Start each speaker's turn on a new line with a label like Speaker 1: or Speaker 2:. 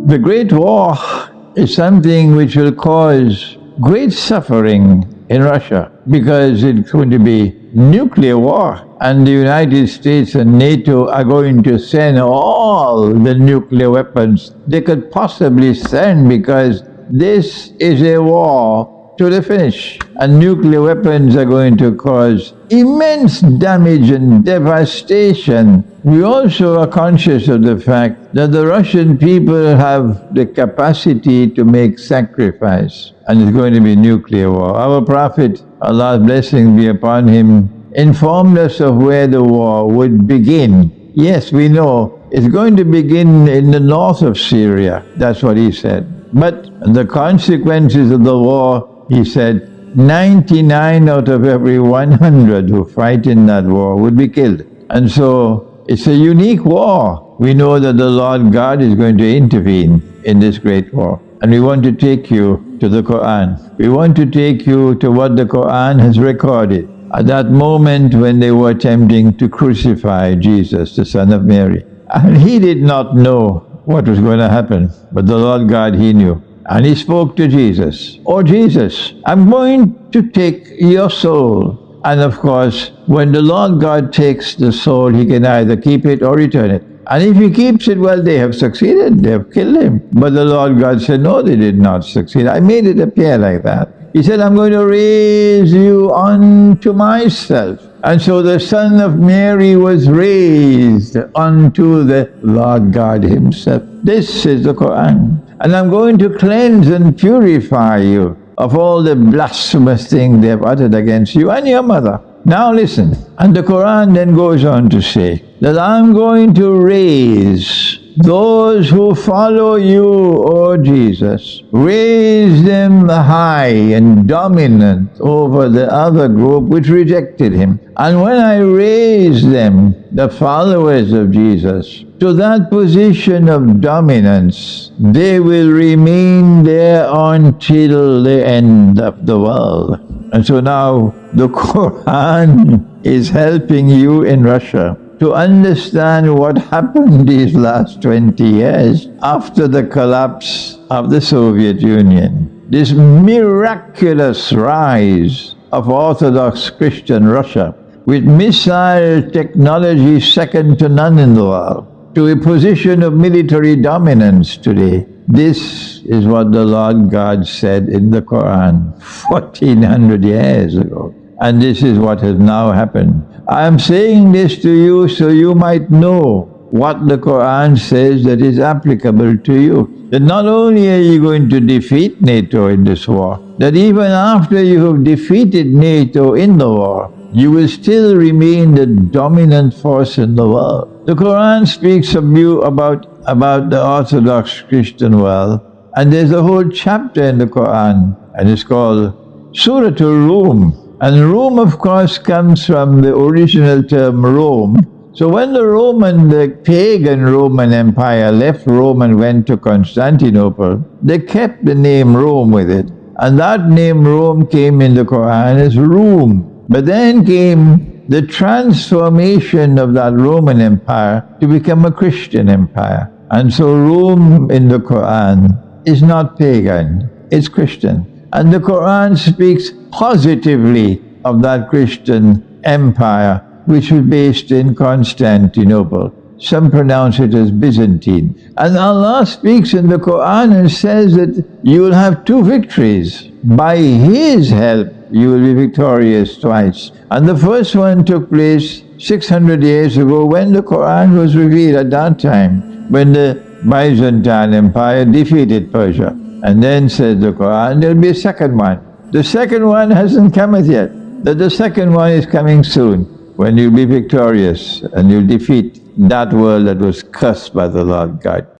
Speaker 1: The Great War is something which will cause great suffering in Russia because it's going to be nuclear war, and the United States and NATO are going to send all the nuclear weapons they could possibly send, because this is a war to the finish, and nuclear weapons are going to cause immense damage and devastation. We also are conscious of the fact that the Russian people have the capacity to make sacrifice, and it's going to be nuclear war. Our Prophet, Allah's blessing be upon him, informed us of where the war would begin. Yes, we know it's going to begin in the north of Syria. That's what he said. But the consequences of the war, he said, 99 out of every 100 who fight in that war would be killed. And so it's a unique war. We know that the Lord God is going to intervene in this great war. And we want to take you to the Quran. We want to take you to what the Quran has recorded at that moment when they were attempting to crucify Jesus, the son of Mary. And he did not know what was going to happen, but the Lord God, he knew. And he spoke to Jesus, "Oh Jesus, I'm going to take your soul." And of course, when the Lord God takes the soul, he can either keep it or return it. And if he keeps it, well, they have succeeded, they have killed him. But the Lord God said, no, they did not succeed. I made it appear like that. He said, I'm going to raise you unto myself. And so the son of Mary was raised unto the Lord God himself. This is the Quran. And I'm going to cleanse and purify you of all the blasphemous things they have uttered against you and your mother. Now listen. And the Quran then goes on to say that I'm going to raise those who follow you, O Jesus, raise them high and dominant over the other group which rejected him. And when I raise them, the followers of Jesus, to that position of dominance, they will remain there until the end of the world. And so now the Quran is helping you in Russia to understand what happened these last 20 years after the collapse of the Soviet Union. This miraculous rise of Orthodox Christian Russia, with missile technology second to none in the world, to a position of military dominance today. This is what the Lord God said in the Quran 1400 years ago. And this is what has now happened. I am saying this to you so you might know what the Quran says that is applicable to you. That not only are you going to defeat NATO in this war, that even after you have defeated NATO in the war, you will still remain the dominant force in the world. The Quran speaks of you about the Orthodox Christian world, and there's a whole chapter in the Quran, and it's called Surah Rum. And Rome, of course, comes from the original term Rome. So when the pagan Roman Empire left Rome and went to Constantinople, they kept the name Rome with it. And that name Rome came in the Quran as Rum. But then came the transformation of that Roman Empire to become a Christian empire. And so Rome in the Quran is not pagan, it's Christian. And the Quran speaks positively of that Christian empire which was based in Constantinople. Some pronounce it as Byzantine. And Allah speaks in the Quran and says that you will have two victories. By His help you will be victorious twice. And the first one took place 600 years ago when the Quran was revealed at that time, when the Byzantine Empire defeated Persia. And then said the Quran, there'll be a second one. The second one hasn't come as yet. The second one is coming soon, when you'll be victorious and you'll defeat that world that was cursed by the Lord God.